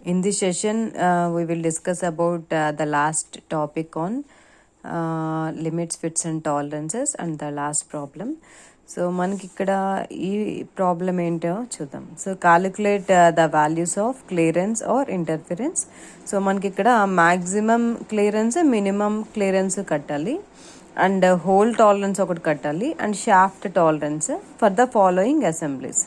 In this session, we will discuss about the last topic on limits, fits and tolerances and the last problem. So మనకి ఇక్కడ ఈ problem ఏంటో చూద్దాం. So calculate the values of clearance or interference. So మనకి ఇక్కడ maximum clearance, minimum clearance కట్టాలి, and hole tolerance ఒకటి కట్టాలి, and shaft tolerance for the following assemblies.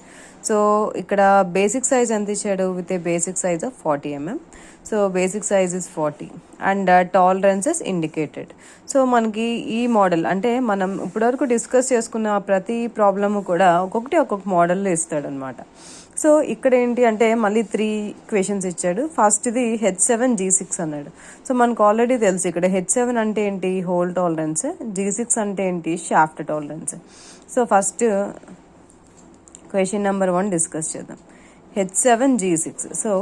So ఇక్కడ బేసిక్ సైజ్ ఎంత ఇచ్చాడు? With a basic size of 40 mm. So basic size is 40 and tolerances indicated. So మనకి ఈ model అంటే మనం ఇప్పటివరకు డిస్కస్ చేసుకున్న ప్రతి ప్రాబ్లము కూడా ఒక్కొక్క మోడల్లో ఇస్తాడనమాట. సో ఇక్కడ ఏంటి అంటే మళ్ళీ 3 క్వశ్చన్స్ ఇచ్చాడు. ఫస్ట్ది H7 G6 అన్నాడు. సో మనకు ఆల్రెడీ తెలుసు ఇక్కడ H7 అంటే ఏంటి? Whole tolerance. G6 అంటే ఏంటి? Shaft tolerance. So first question number 1 discuss చేద్దాం. H7 G6. సో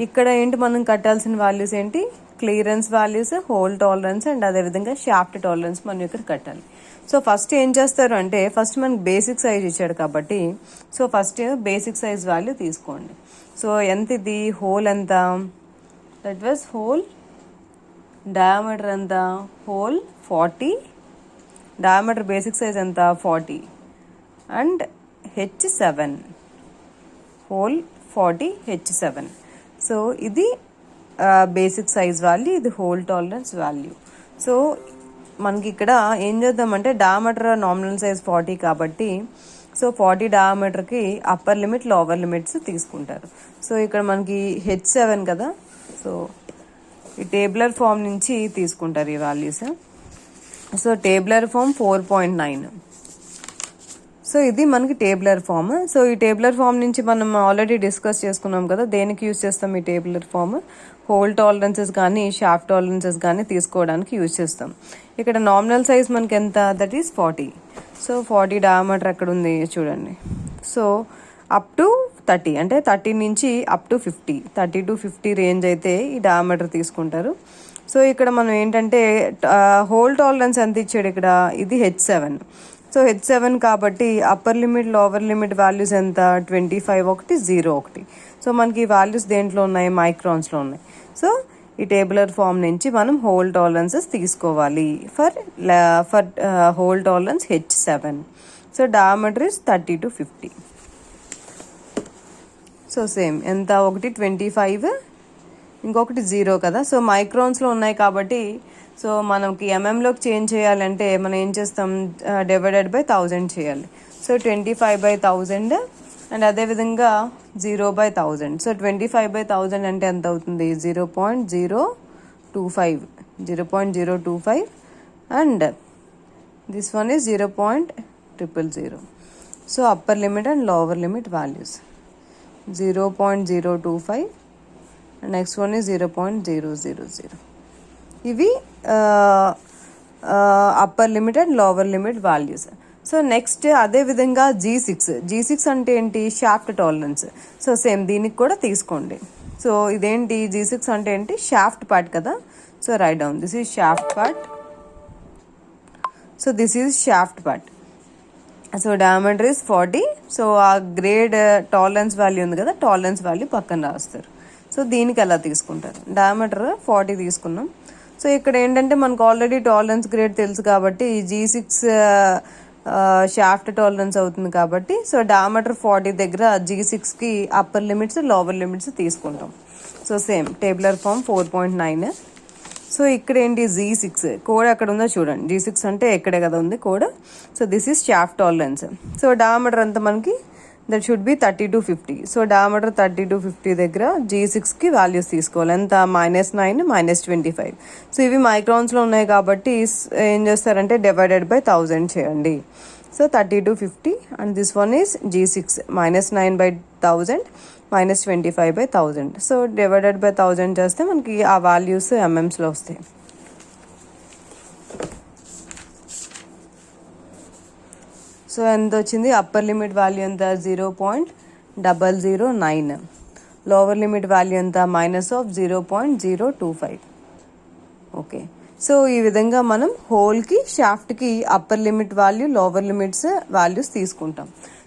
ఇక్కడ ఏంటి మనం కట్టాల్సిన వాల్యూస్ ఏంటి? Clearance values, whole tolerance and అదేవిధంగా షాఫ్ట్ టాలరెన్స్ మనం ఇక్కడ కట్టాలి. సో ఫస్ట్ ఏం చేస్తారు అంటే ఫస్ట్ మనకి బేసిక్ సైజ్ ఇచ్చాడు కాబట్టి so first basic size value తీసుకోండి. సో ఎంత ఇది? హోల్ ఎంత? దట్ వాజ్ హోల్ డయామీటర్ ఎంత? హోల్ 40. డయామీటర్ బేసిక్ సైజ్ ఎంత? 40 and H7 hole 40 H7. So ఇది బేసిక్ సైజ్ వాల్యూ, ఇది హోల్ టాలరెన్స్ వాల్యూ. సో మనకి ఇక్కడ ఏం చేద్దామంటే డయామీటర్ నామినల్ సైజ్ 40 కాబట్టి సో 40 డయామీటర్కి అప్పర్ లిమిట్, లోవర్ లిమిట్స్ తీసుకుంటారు. సో ఇక్కడ మనకి H7 కదా, సో ఈ టేబులర్ ఫామ్ నుంచి తీసుకుంటారు ఈ values. So tabular form 4.9. So ఇది మనకి టేబులర్ ఫామ్. సో ఈ టేబులర్ ఫామ్ నుంచి మనం ఆల్రెడీ డిస్కస్ చేసుకున్నాం కదా, దేనికి యూజ్ చేస్తాం ఈ టేబులర్ ఫామ్? హోల్ టాలరెన్సెస్ కానీ షాఫ్ట్ టాలరెన్సెస్ కానీ తీసుకోవడానికి యూజ్ చేస్తాం. ఇక్కడ నామినల్ సైజ్ మనకి ఎంత? That is 40. సో 40 డయామీటర్ ఎక్కడ ఉంది చూడండి. సో అప్ టు 30 అంటే 30 నుంచి అప్ టు 50, 30 to 50 రేంజ్ అయితే ఈ డయామీటర్ తీసుకుంటారు. సో ఇక్కడ మనం ఏంటంటే హోల్ టాలరెన్స్ ఎంత ఇచ్చాడు ఇక్కడ? ఇది H7. సో H7 కాబట్టి upper limit, lower limit values ఎంత? 25 ఒకటి, 0 ఒకటి. సో మనకి ఈ వాల్యూస్ దేంట్లో ఉన్నాయి? మైక్రాన్స్లో ఉన్నాయి. సో ఈ టేబులర్ ఫామ్ నుంచి మనం హోల్ టాలరెన్సెస్ తీసుకోవాలి for whole tolerance H7. So diameter is 30 to 50. So same ఎంత? ఒకటి 25, ఇంకొకటి 0 కదా. సో మైక్రాన్స్లో ఉన్నాయి కాబట్టి సో మనకి ఎంఎంలోకి చేంజ్ చేయాలంటే మనం ఏం చేస్తాం? డివైడెడ్ బై 1000 చేయాలి. సో 25/1000 అండ్ అదేవిధంగా 0/1000. సో 25/1000 అంటే ఎంత అవుతుంది? 0.025 and this one is 0.000. So upper limit and lower limit values 0.025 and next one is 0.000. ఇవి upper limit and lower limit values. So next అదేవిధంగా G6 అంటే ఏంటి? Shaft tolerance. సో సేమ్ దీనికి కూడా తీసుకోండి. సో ఇదేంటి? G6 అంటే ఏంటి? షాఫ్ట్ పార్ట్ కదా. So right down, this is shaft part. So this is shaft part. So diameter is 40. So ఆ గ్రేడ్ టాలరెన్స్ వాల్యూ ఉంది కదా, టాలరెన్స్ వాల్యూ పక్కన రాస్తారు. సో దీనికి ఎలా తీసుకుంటారు? డయామీటర్ 40 తీసుకున్నాం. సో ఇక్కడ ఏంటంటే మనకు ఆల్రెడీ టాలరెన్స్ గ్రేడ్ తెలుసు కాబట్టి G6 షాఫ్ట్ టాలరెన్స్ అవుతుంది కాబట్టి సో డయామీటర్ 40 దగ్గర G6కి అప్పర్ లిమిట్స్, లోవర్ లిమిట్స్ తీసుకుంటాం. So same tabular form 4.9. So ఇక్కడ ఏంటి? G6 కోడ్ ఎక్కడ ఉందో చూడండి. G6 అంటే ఎక్కడే కదా ఉంది code. So this is shaft tolerance. So diameter అంతా మనకి that should B 30 to 50. So diameter 30 to 50 దగ్గర G6కి వాల్యూస్ తీసుకోవాలి. ఎంత? -9, -25. సో ఇవి మైక్రాన్స్లో ఉన్నాయి కాబట్టి ఏం చేస్తారంటే డివైడెడ్ బై 1000 చేయండి. So 30 to 50 and this one is G6 -9/1000 -25/1000. So divided by 1000 చేస్తే మనకి ఆ వాల్యూస్ ఎంఎంస్లో వస్తాయి. సో ఎంత వచ్చింది? అప్పర్ లిమిట్ వాల్యూ ఎంత? 0.009. లోవర్ లిమిట్ వాల్యూ ఎంత? -0.025. ఓకే. సో ఈ విధంగా మనం హోల్కి, షాఫ్ట్కి upper limit value, lower limits values తీసుకుంటాం.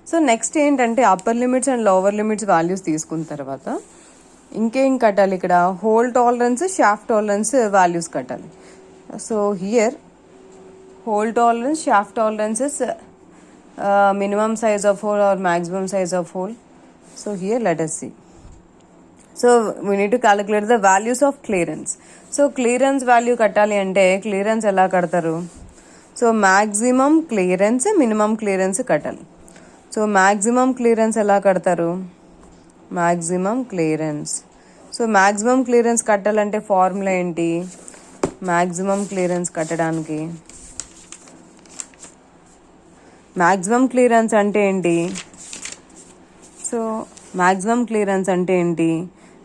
సో నెక్స్ట్ ఏంటంటే upper limits and lower limits values తీసుకున్న తర్వాత ఇంకేం కట్టాలి ఇక్కడ, hole tolerance, shaft tolerance values కట్టాలి. So here hole tolerance, shaft tolerance is minimum size of hole or maximum size of hole. So here let us see. So we need to calculate the values of clearance. So clearance value కట్టాలి అంటే clearance ఎలా కడతారు? So maximum clearance, minimum clearance కట్టాలి. So maximum clearance ఎలా కడతారు? maximum clearance. So maximum clearance కట్టాలంటే formula ఏంటి? maximum clearance కట్టడానికి మ్యాక్సిమం క్లియరెన్స్ అంటే ఏంటి? సో మ్యాక్సిమం క్లియరెన్స్ అంటే ఏంటి?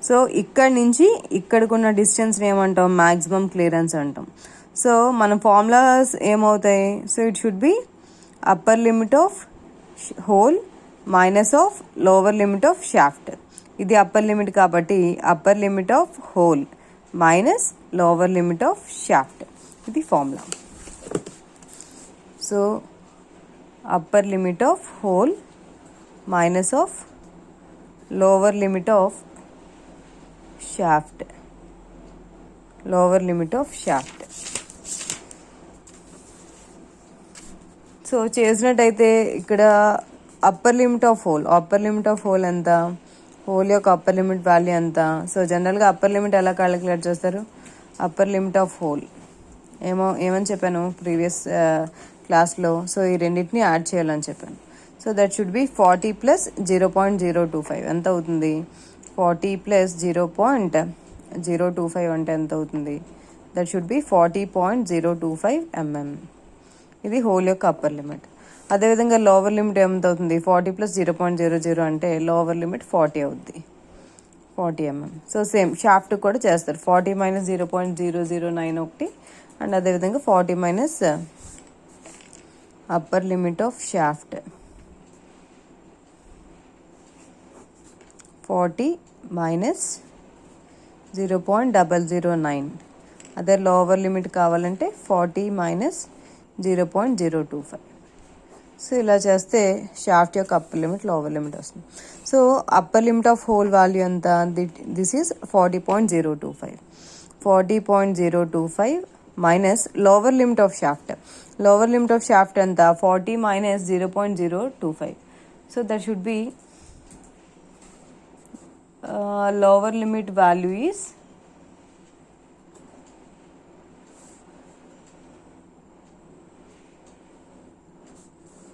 సో ఇక్కడి నుంచి ఇక్కడికి ఉన్న డిస్టెన్స్ని ఏమంటాం? మ్యాక్సిమం క్లియరెన్స్ అంటాం. సో మన ఫార్ములాస్ ఏమవుతాయి? So it should be upper limit of hole minus of lower limit of shaft. ఇది అప్పర్ లిమిట్ కాబట్టి upper limit of hole minus lower limit of shaft. ఇది formula. So upper limit of hole minus of lower limit of shaft. lower limit of shaft. So చేసినట్టయితే ఇక్కడ upper limit of whole ఎంత? Whole యొక్క upper limit value ఎంత? So జనరల్గా upper limit ఎలా calculate చేస్తారు? Upper limit of whole ఏమని చెప్పాను ప్రీవియస్ క్లాస్లో? సో ఈ రెండింటిని యాడ్ చేయాలని చెప్పాను. So that should B 40 plus 0.025 ఎంత అవుతుంది? 40 ప్లస్ 0.025 అంటే ఎంత అవుతుంది? That should B 40.025 mm. ఇది హోల్ యొక్క అప్పర్ లిమిట్. అదేవిధంగా లోవర్ లిమిట్ ఎంత అవుతుంది? 40 ప్లస్ 0.00 అంటే లోవర్ లిమిట్ 40 అవుద్ది, 40 mm. సో సేమ్ షాఫ్ట్ కూడా చేస్తారు. 40 మైనస్ 0.009 ఒకటి, అండ్ అదేవిధంగా 40 minus upper limit of shaft 40 minus 0.009. అదే లోవర్ లిమిట్ కావాలంటే 40 మైనస్ 0.025. సో ఇలా చేస్తే షాఫ్ట్ యొక్క అప్పర్ లిమిట్ లోవర్ లిమిట్ వస్తుంది. So upper limit of hole value ఎంత? This is 40.025. 40.025 minus lower limit of shaft. Lower limit of shaft ఎంత? 40 minus 0.025. So that should be lower limit value is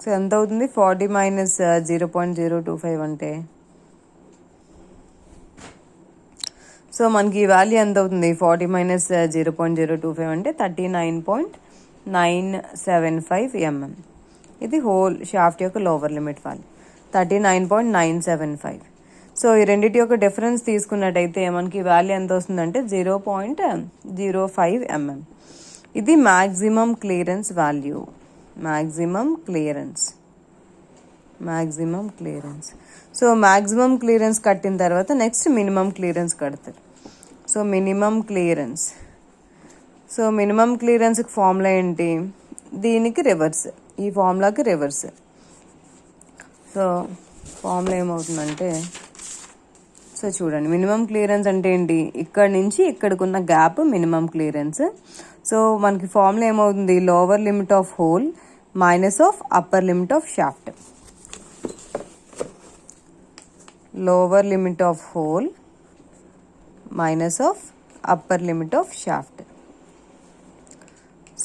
so ఎంత అవుతుంది? 40 minus 0.025 అంటే so మనకి ఈ value ఎంత అవుతుంది? 40 మైనస్ 0.025 అంటే 39.975 mm. ఇది హోల్ షాఫ్ట్ యొక్క లోవర్ లిమిట్ వాల్యూ 39.975. సో ఈ రెండింటి యొక్క డిఫరెన్స్ తీసుకున్నట్టయితే మనకి వాల్యూ ఎంత వస్తుందంటే 0.05 mm. ఇది maximum clearance value. Maximum clearance. So maximum clearance కట్టిన తర్వాత నెక్స్ట్ మినిమం క్లియరెన్స్ కడతారు. So minimum clearance. So minimum క్లియరెన్స్కి ఫార్ములా ఏంటి? దీనికి రివర్స్, ఈ ఫార్ములాకి రివర్స్. సో ఫార్ములా ఏమవుతుందంటే సో చూడండి, మినిమం క్లియరెన్స్ అంటే ఏంటి? ఇక్కడ నుంచి ఇక్కడికి ఉన్న గ్యాప్ మినిమం క్లియరెన్స్. సో మనకి ఫార్ములా ఏమవుతుంది? Lower limit of hole minus of upper limit of shaft. Lower limit of hole minus of upper limit of shaft.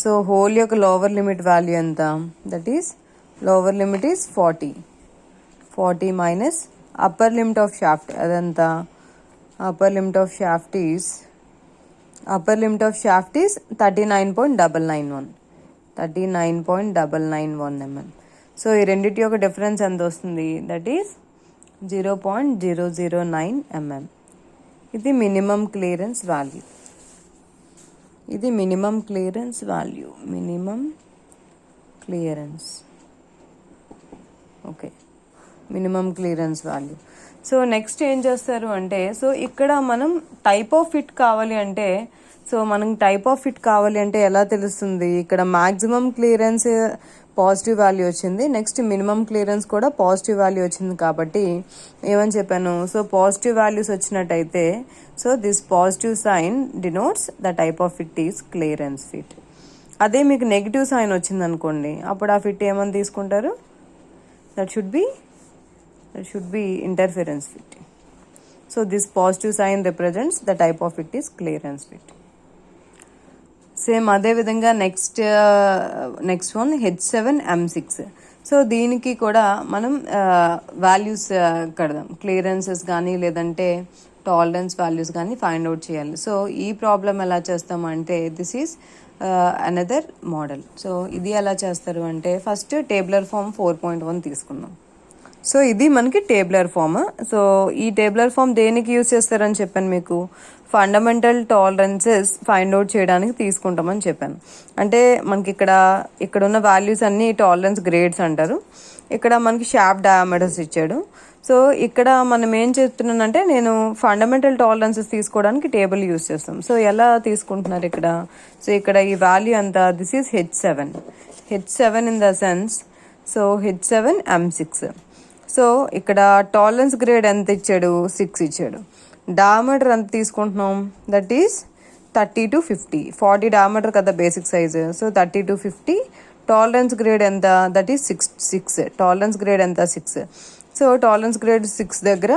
So hole యొక్క లోవర్ లిమిట్ వాల్యూ ఎంత? That is lower limit is 40 minus upper limit of shaft. అదంతా upper limit of shaft is 39.991 mm. So ఈ రెండింటి యొక్క difference ఎంత వస్తుంది? That is 0.009 mm. ఇది minimum clearance value. Minimum clearance. Okay, minimum clearance value. So next ఏం చేస్తారు అంటే, సో ఇక్కడ మనం టైప్ ఆఫ్ ఫిట్ కావాలి అంటే, సో మనం టైప్ ఆఫ్ ఫిట్ కావాలి అంటే ఎలా తెలుస్తుంది? ఇక్కడ మ్యాక్సిమం క్లియరెన్స్ పాజిటివ్ వాల్యూ వచ్చింది. నెక్స్ట్ మినిమం క్లియరెన్స్ కూడా పాజిటివ్ వాల్యూ వచ్చింది కాబట్టి ఏమని చెప్పాను, సో పాజిటివ్ వాల్యూస్ వచ్చినట్టయితే so this positive sign denotes the type of fit is clearance fit. అదే మీకు నెగిటివ్ సైన్ వచ్చింది అనుకోండి, అప్పుడు ఆ ఫిట్ ఏమని తీసుకుంటారు, that should be interference fit. So this positive sign represents the type of fit is clearance fit. Same అదే విధంగా నెక్స్ట్ వన్ H7M6. సో దీనికి కూడా మనం వాల్యూస్ కడదాం, క్లియరెన్సెస్ కానీ లేదంటే టాలరెన్స్ వాల్యూస్ కానీ ఫైండ్ అవుట్ చేయాలి. సో ఈ ప్రాబ్లం ఎలా చేస్తామంటే this is another model. So ఇది ఎలా చేస్తారు అంటే ఫస్ట్ టేబులర్ ఫామ్ 4.1 తీసుకుందాం. సో ఇది మనకి టేబులర్ ఫామ్. సో ఈ టేబులర్ ఫామ్ దేనికి యూజ్ చేస్తారని చెప్పాను మీకు, ఫండమెంటల్ టాలరెన్సెస్ ఫైండ్ అవుట్ చేయడానికి తీసుకుంటామని చెప్పాను. అంటే మనకి ఇక్కడ ఉన్న వాల్యూస్ అన్ని టాలరెన్స్ గ్రేడ్స్ అంటారు. ఇక్కడ మనకి షాఫ్ట్ డయామీటర్స్ ఇచ్చాడు. సో ఇక్కడ మనం ఏం చేస్తున్నానంటే నేను ఫండమెంటల్ టాలరెన్సెస్ తీసుకోవడానికి టేబుల్ యూజ్ చేస్తాం. సో ఎలా తీసుకుంటున్నారు ఇక్కడ, సో ఇక్కడ ఈ వాల్యూ అంతా this is H7 in the sense, so H7M6. So ఇక్కడ టాలరెన్స్ గ్రేడ్ ఎంత ఇచ్చాడు, 6 ఇచ్చాడు. డయామీటర్ ఎంత తీసుకుంటున్నాం, దట్ ఈస్ 30 to 50. 40 డయామీటర్ కదా basic size. So 30 to 50. Tolerance grade ఎంత, దట్ ఈస్ 6. టాలరెన్స్ గ్రేడ్ ఎంత, 6. సో టాలరెన్స్ గ్రేడ్ 6 దగ్గర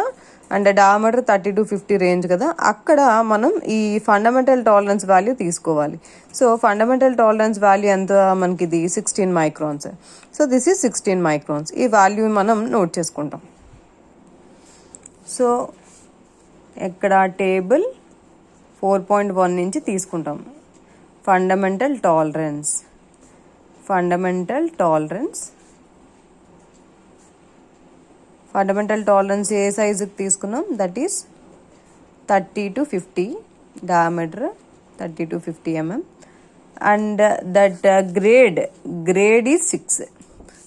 అండ్ డయామీటర్ 30 to 50 రేంజ్ కదా, అక్కడ మనం ఈ ఫండమెంటల్ టాలరెన్స్ వాల్యూ తీసుకోవాలి. సో ఫండమెంటల్ టాలరెన్స్ వాల్యూ ఎంత మనకి, ఇది 16 microns. So this is 16 microns. ఈ వాల్యూ మనం నోట్ చేసుకుంటాం. సో ఇక్కడ టేబుల్ 4.1 నుంచి తీసుకుంటాం ఫండమెంటల్ టాలరెన్స్ ఏ సైజుకి తీసుకున్నాం, that is 30 to 50 diameter, 30 to 50 mm. And that grade is 6.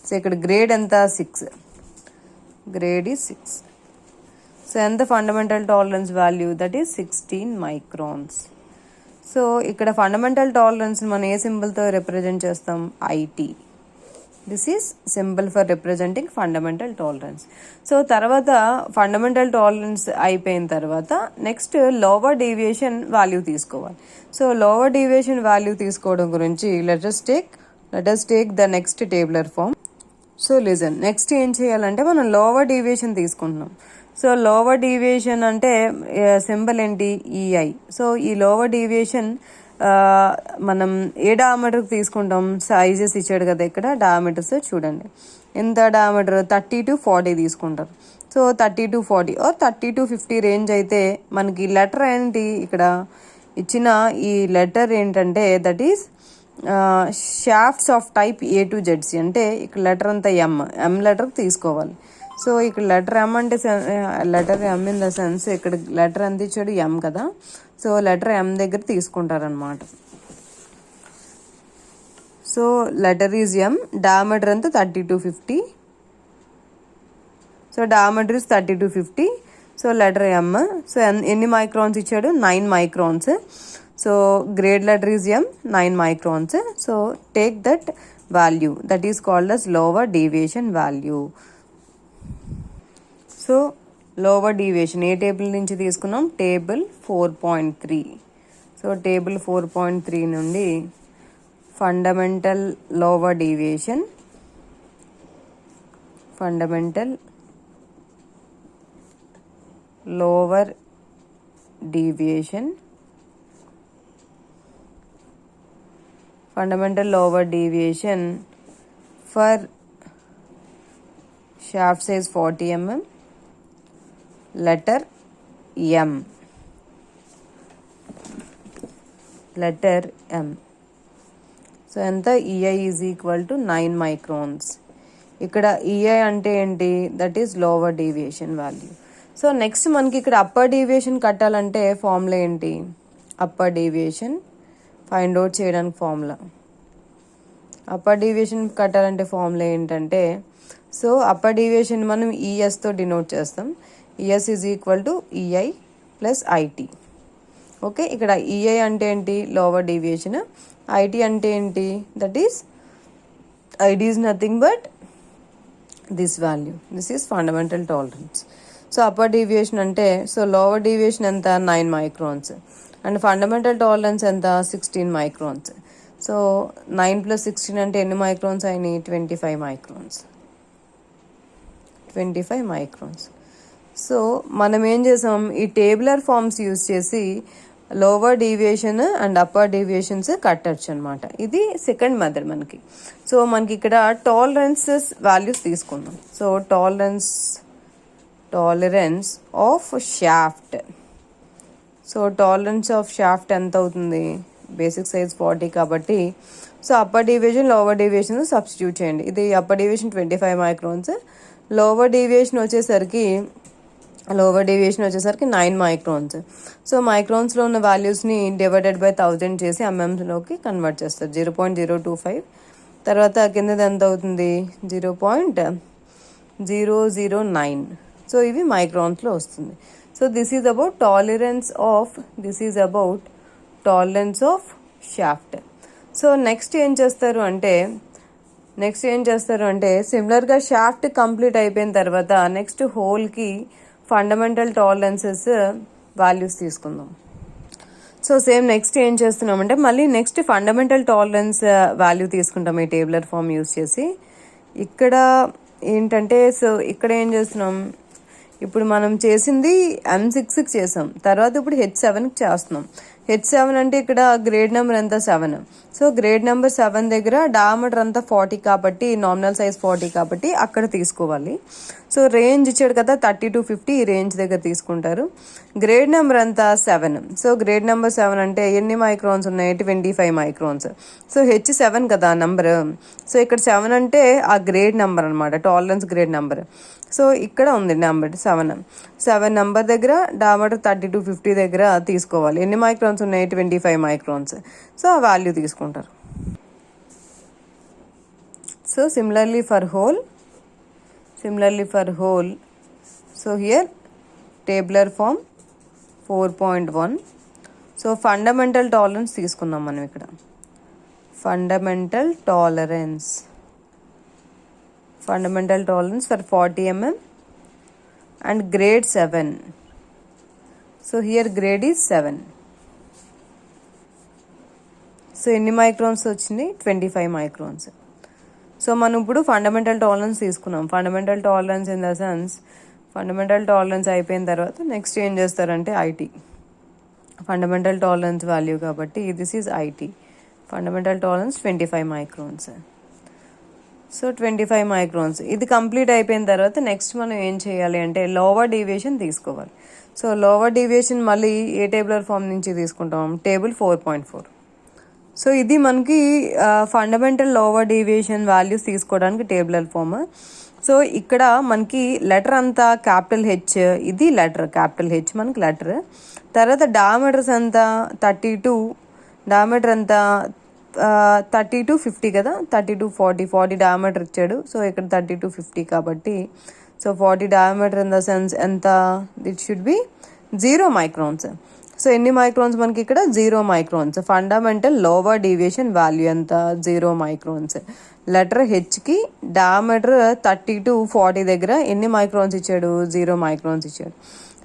So ఇక్కడ గ్రేడ్ ఎంత, 6. Grade is 6. సో ఎంత fundamental tolerance value, that is 16 microns. So ఇక్కడ ఫండమెంటల్ టాలరెన్స్ మనం ఏ సింబల్తో రిప్రజెంట్ చేస్తాం, IT. This is symbol for representing fundamental tolerance. So తర్వాత fundamental tolerance అయిపోయిన తర్వాత నెక్స్ట్ లోవర్ డీవియేషన్ వాల్యూ తీసుకోవాలి. సో లోవర్ డీవియేషన్ వాల్యూ తీసుకోవడం గురించి let us take the next tabular form. So listen, next ఏం చేయాలంటే మనం లోవర్ డీవియేషన్ తీసుకుంటున్నాం. సో లోవర్ డీవియేషన్ అంటే సింబల్ ఏంటి, EI. సో ఈ లోవర్ డీవియేషన్ మనం ఏ డయామీటర్కి తీసుకుంటాం, సైజెస్ ఇచ్చాడు కదా ఇక్కడ డయామీటర్స్ చూడండి. ఎంత డయామీటర్, 30 to 40 తీసుకుంటారు. So 30 to 40 or 30 to 50 range అయితే మనకి లెటర్ ఏంటి, ఇక్కడ ఇచ్చిన ఈ లెటర్ ఏంటంటే that is shafts of type A to ZC. అంటే ఇక్కడ లెటర్ అంతా M లెటర్ తీసుకోవాలి. సో ఇక్కడ లెటర్ M అంటే letter M in the sense ఇక్కడ లెటర్ ఎంత ఇచ్చాడు, M కదా. సో లెటర్ M దగ్గర తీసుకుంటారనమాట. So letter is M, diameter ఎంత 30 to 50. So diameter is 30 to 50. So letter M. So ఎన్ని మైక్రాన్స్ ఇచ్చాడు, 9 microns. So grade letter is M, 9 microns. So take that value, that is called as lower deviation value. So lower deviation A table నుంచి తీసుకున్నాం, table 4.3. So table 4.3 నుండి fundamental lower deviation fundamental lower deviation for shaft size 40 mm, letter M. So ఎంత, EI is equal to 9 microns. ఇక్కడ EI అంటే ఏంటి, that is lower deviation value. So next మనకి ఇక్కడ upper deviation కట్టాలంటే formula ఏంటి, upper deviation find out చేయడానికి formula, upper deviation కట్టాలంటే ఫార్ములా ఏంటంటే, సో అప్పర్ డీవియేషన్ మనం ESతో డినోట్ చేస్తాం. ES is equal to EI plus IT. Okay, ఇక్కడ EI అంటే ఏంటి, లోవర్ డీవియేషన్. IT అంటే ఏంటి, that is ID is nothing but this value. This is fundamental tolerance. So upper deviation ante, so lower deviation enta 9 microns and fundamental tolerance enta 16 microns. So 9 plus 16 ante ఎన్ని microns అయినాయి? 25 microns. 25 microns. So మనం ఏం చేసాం, ఈ tabular forms use చేసి lower deviation and upper deviations కట్టచ్చు అనమాట. ఇది సెకండ్ మెథడ్ మనకి. సో మనకి ఇక్కడ టాలరెన్సెస్ వాల్యూస్ తీసుకుందాం. So tolerance of shaft. So tolerance of shaft ఎంత అవుతుంది? బేసిక్ సైజ్ 40 కాబట్టి so upper deviation lower deviation substitute చేయండి. ఇది upper deviation 25 microns, lower deviation వచ్చేసరికి 9 మైక్రోన్స్. సో మైక్రోన్స్లో ఉన్న వాల్యూస్ని డివైడెడ్ బై 1000 చేసి ఎంఎంలోకి కన్వర్ట్ చేస్తారు. 0.025 తర్వాత కిందది ఎంత అవుతుంది? 0.009. సో ఇవి మైక్రాన్స్లో వస్తుంది. So this is about tolerance of shaft. So next ఏం చేస్తారు అంటే సిమిలర్గా షాఫ్ట్ కంప్లీట్ అయిపోయిన తర్వాత నెక్స్ట్ హోల్కి ఫండమెంటల్ టాలరెన్సెస్ వాల్యూస్ తీసుకుందాం. సో సేమ్ నెక్స్ట్ ఏం చేస్తున్నామంటే మళ్ళీ నెక్స్ట్ ఫండమెంటల్ టాలరెన్స్ వాల్యూ తీసుకుంటాం ఈ టేబులర్ ఫామ్ యూజ్ చేసి. ఇక్కడ ఏంటంటే సో ఇక్కడ ఏం చేస్తున్నాం, ఇప్పుడు మనం చేసింది M6కి చేసాం, తర్వాత ఇప్పుడు H7కి చేస్తున్నాం. H7 అంటే ఇక్కడ గ్రేడ్ నెంబర్ ఎంత? 7. సో గ్రేడ్ నెంబర్ 7 దగ్గర డయామీటర్ అంతా 40 కాబట్టి నామినల్ సైజ్ 40 కాబట్టి అక్కడ తీసుకోవాలి. సో రేంజ్ ఇచ్చాడు కదా 30 to 50, ఈ రేంజ్ దగ్గర తీసుకుంటారు. గ్రేడ్ నెంబర్ అంతా 7. సో గ్రేడ్ నెంబర్ 7 అంటే ఎన్ని మైక్రాన్స్ ఉన్నాయి? 25 మైక్రాన్స్. సో H7 కదా నెంబర్. సో ఇక్కడ 7 అంటే ఆ గ్రేడ్ నెంబర్ అనమాట, టాలరెన్స్ గ్రేడ్ నెంబర్. సో ఇక్కడ ఉంది నెంబర్ 7 నెంబర్ దగ్గర డయామీటర్ 30 to 50 దగ్గర తీసుకోవాలి. ఎన్ని మైక్రాన్స్ ఉన్నాయి? 25 మైక్రాన్స్. సో ఆ వాల్యూ తీసుకుంటారు. So similarly for hole, so here tabular form 4.1. So fundamental tolerance తీసుకుందాం మనం ఇక్కడ. Fundamental tolerance for 40 mm and grade 7. So here grade is 7. So ఎన్ని మైక్రాన్స్ వచ్చింది? 25 మైక్రాన్స్. సో మనం ఇప్పుడు ఫండమెంటల్ టాలరెన్స్ తీసుకున్నాం. Fundamental tolerance in the sense fundamental tolerance అయిపోయిన తర్వాత నెక్స్ట్ ఏం చేస్తారంటే ఐటీ, ఫండమెంటల్ టాలరెన్స్ వాల్యూ కాబట్టి this is IT. Fundamental tolerance 25 microns. So 25 microns ఇది కంప్లీట్ అయిపోయిన తర్వాత నెక్స్ట్ మనం ఏం చేయాలి అంటే లోవర్ డీవియేషన్ తీసుకోవాలి. సో లోవర్ డీవియేషన్ మళ్ళీ ఏ టేబులర్ ఫామ్ నుంచి తీసుకుంటాం? టేబుల్ 4.4. సో ఇది మనకి ఫండమెంటల్ లోవర్ డీవియేషన్ వాల్యూస్ తీసుకోవడానికి టేబులర్ ఫామ్. సో ఇక్కడ మనకి లెటర్ అంతా క్యాపిటల్ హెచ్, ఇది లెటర్ క్యాపిటల్ హెచ్ మనకి లెటర్. తర్వాత డయామీటర్స్ అంతా 32, డయామీటర్ అంతా 30 to 50 కదా, 30 to 40 డయామీటర్ ఇచ్చాడు. సో ఇక్కడ 30 to 50 కాబట్టి so 40 diameter in the sense ఎంత? It should be 0 microns. So ఎన్ని మైక్రాన్స్ మనకి ఇక్కడ? 0 microns. Fundamental lower deviation value ఎంత? 0 మైక్రాన్స్. లెటర్ హెచ్కి డయామీటర్ 30 to 40 దగ్గర ఎన్ని మైక్రాన్స్ ఇచ్చాడు? 0 మైక్రాన్స్ ఇచ్చాడు.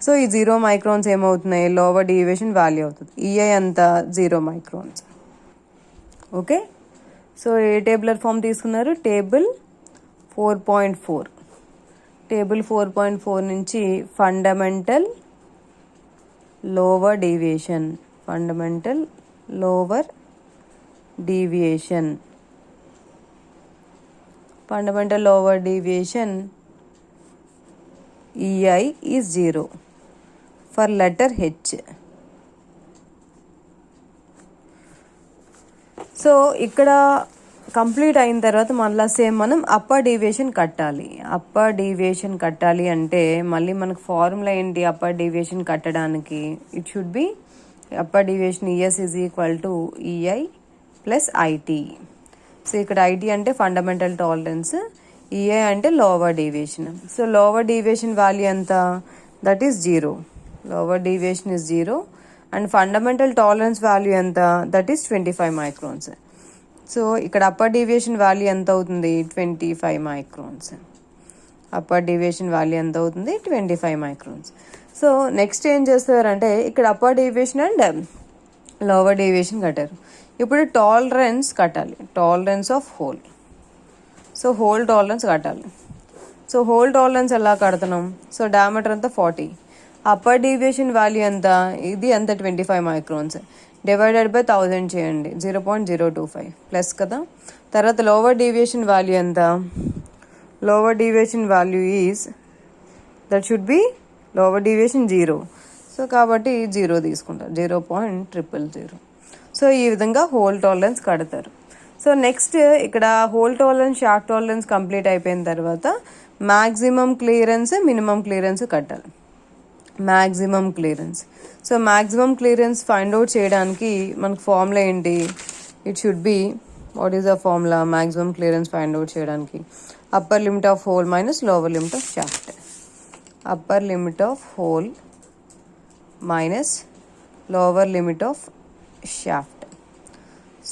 సో ఈ 0 మైక్రాన్స్ ఏమవుతున్నాయి? లోవర్ డీవియేషన్ వాల్యూ అవుతుంది. ఈఐ ఎంత? 0 మైక్రాన్స్. ఓకే. సో ఏ టేబులర్ ఫామ్ తీసుకున్నారు? టేబుల్ 4.4. టేబుల్ 4.4 నుంచి fundamental lower deviation EI is 0 for letter H. So ఇక్కడ కంప్లీట్ అయిన తర్వాత మళ్ళీ సేమ్ మనం అప్పర్ డీవియేషన్ కట్టాలి అంటే మళ్ళీ మనకు ఫార్ములా ఏంటి? అప్పర్ డీవియేషన్ కట్టడానికి it should be upper deviation ES is equal to EI plus IT. సో ఇక్కడ IT అంటే ఫండమెంటల్ టాలరెన్స్, EI అంటే lower deviation. So lower deviation value ఎంత? That is 0. Lower deviation is 0 and fundamental tolerance value ఎంత? That is 25 microns. So ఇక్కడ upper deviation value ఎంత అవుతుంది 25 microns. Upper deviation value ఎంత అవుతుంది 25 మైక్రాన్స్. సో నెక్స్ట్ ఏం చేస్తారంటే ఇక్కడ upper deviation and lower deviation కట్టారు. ఇప్పుడు టాలరెన్స్ కట్టాలి, tolerance of whole. So whole tolerance కట్టాలి. సో హోల్ టాలరెన్స్ ఎలా కడుతున్నాం? సో డయామీటర్ అంతా 40, అప్పర్ డీవియేషన్ వాల్యూ ఎంత, ఇది ఎంత 25 మైక్రాన్స్, డివైడెడ్ బై 1000 చేయండి, 0.025 ప్లస్ కదా. తర్వాత లోవర్ డీవియేషన్ వాల్యూ ఎంత, lower deviation value is that should be lower deviation 0. So కాబట్టి 0 తీసుకుంటారు, 0.000. సో ఈ విధంగా హోల్ టాలరెన్స్ కడతారు. సో నెక్స్ట్ ఇక్కడ hole tolerance, shaft tolerance complete అయిపోయిన తర్వాత మ్యాక్సిమం క్లియరెన్స్, మినిమం క్లియరెన్స్ కట్టాలి. Maximum clearance. So maximum clearance find out చేయడానికి మనకు ఫార్ములా ఏంటి? It should be, what is the formula maximum clearance find out చేయడానికి? Upper limit of hole minus lower limit of shaft. Upper limit of hole minus lower limit of shaft.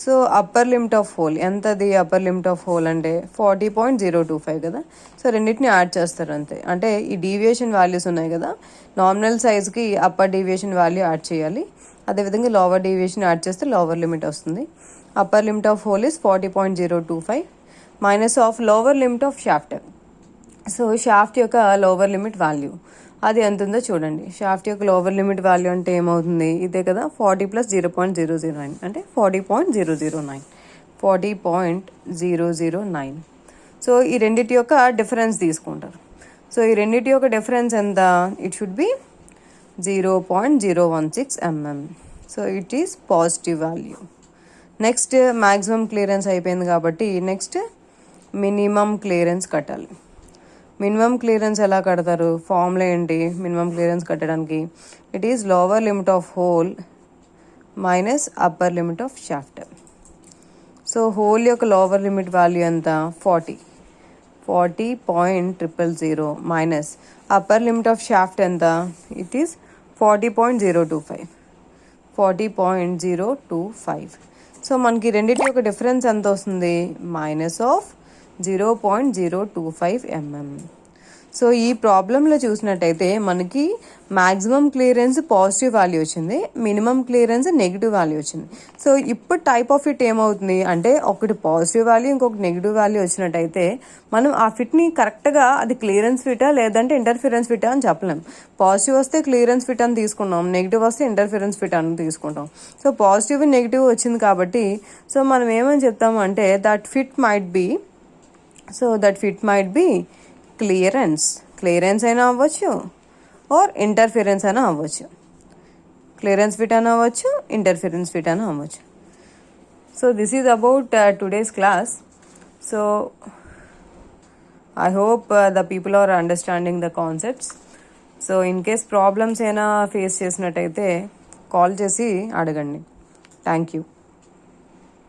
So upper limit of hole ఎంతది? Upper limit of hole అంటే 40.025 కదా. So రెండింటిని add చేస్తారు అంతే. అంటే ఈ deviation values ఉన్నాయి కదా, నామినల్ సైజ్కి అప్పర్ డీవియేషన్ వాల్యూ యాడ్ చేయాలి, అదేవిధంగా లోవర్ డీవియేషన్ యాడ్ చేస్తే లోవర్ లిమిట్ వస్తుంది. Upper limit of hole is 40.025 minus of lower limit of shaft. So shaft యొక్క లోవర్ లిమిట్ వాల్యూ అది ఎంత ఉందో చూడండి. షాఫ్ట్ యొక్క లోవర్ లిమిట్ వాల్యూ అంటే ఏమవుతుంది? ఇదే కదా, 40 + 0.009 అంటే 40.009. 40.009. సో ఈ రెండింటి యొక్క డిఫరెన్స్ తీసుకుంటారు. సో ఈ రెండింటి యొక్క డిఫరెన్స్ ఎంత? It should be 0.016 mm. So it is positive value. Next maximum clearance అయిపోయింది కాబట్టి నెక్స్ట్ మినిమం క్లియరెన్స్ కట్టాలి. మినిమం క్లియరెన్స్ ఎలా కడతారు? ఫార్ములా ఏంటి మినిమం క్లియరెన్స్ కట్టడానికి? It is lower limit of hole minus upper limit of shaft. So hole యొక్క lower limit value ఎంత? 40.000 minus upper limit of shaft ఎంత? It is 40.025. 40.025. సో మనకి రెండింటి యొక్క డిఫరెన్స్ ఎంత వస్తుంది? Minus of 0.025 mm. సో ఈ ప్రాబ్లంలో చూసినట్టయితే మనకి మ్యాక్సిమం క్లియరెన్స్ పాజిటివ్ వాల్యూ వచ్చింది, మినిమం క్లియరెన్స్ నెగిటివ్ వాల్యూ వచ్చింది. సో ఇప్పుడు టైప్ ఆఫ్ ఫిట్ ఏమవుతుంది అంటే ఒకటి పాజిటివ్ వాల్యూ ఇంకొకటి నెగిటివ్ వాల్యూ వచ్చినట్టయితే మనం ఆ ఫిట్ని కరెక్ట్గా అది క్లియరెన్స్ ఫిటా లేదంటే ఇంటర్ఫిరెన్స్ ఫిటా అని చెప్పలేం. పాజిటివ్ వస్తే క్లియరెన్స్ ఫిట్ అని తీసుకున్నాం, నెగిటివ్ వస్తే ఇంటర్ఫిరెన్స్ ఫిట్ అని తీసుకుంటాం. సో పాజిటివ్ నెగిటివ్ వచ్చింది కాబట్టి సో మనం ఏమని చెప్తాము అంటే that fit might be, so that fit might be clearance అయినా అవ్వచ్చు ఆర్ ఇంటర్ఫిరెన్స్ అయినా అవ్వచ్చు. క్లియరెన్స్ ఫిట్ అయినా అవ్వచ్చు, ఇంటర్ఫిరెన్స్ ఫిట్ అయినా అవ్వచ్చు. So this is about today's class. So I hope the people are understanding the concepts. So in case problems అయినా face చేసినట్టయితే కాల్ చేసి అడగండి. Thank you.